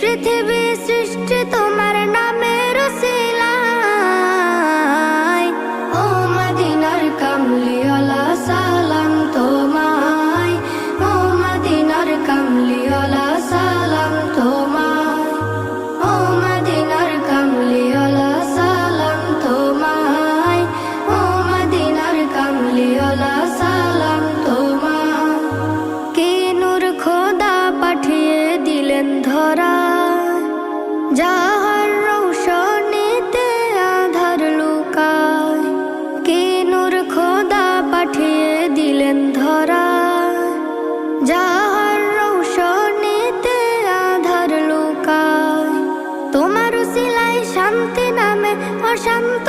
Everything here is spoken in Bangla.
পৃথিবী সৃষ্টি তোমার নামের উসিলায়। ও মদিনার কামলিওয়ালা সালাম তোমায়, ও মদিনার কামলিওয়ালা সালাম তোমায়, ও মদিনার কামলিওয়ালা সালাম তোমায়, ও মদিনার কামলিওয়ালা সালাম তোমায়। কে নূর খোদা পাঠিয়ে দিলেন ধরা, যাহার রৌশনীতে আধার লুকায়। কে নূর খোদা পাঠিয়ে দিলেন ধরা, যাহার রৌশনীতে আধার লুকায়। তোমার উসিলায় শান্তি নামে অশান্ত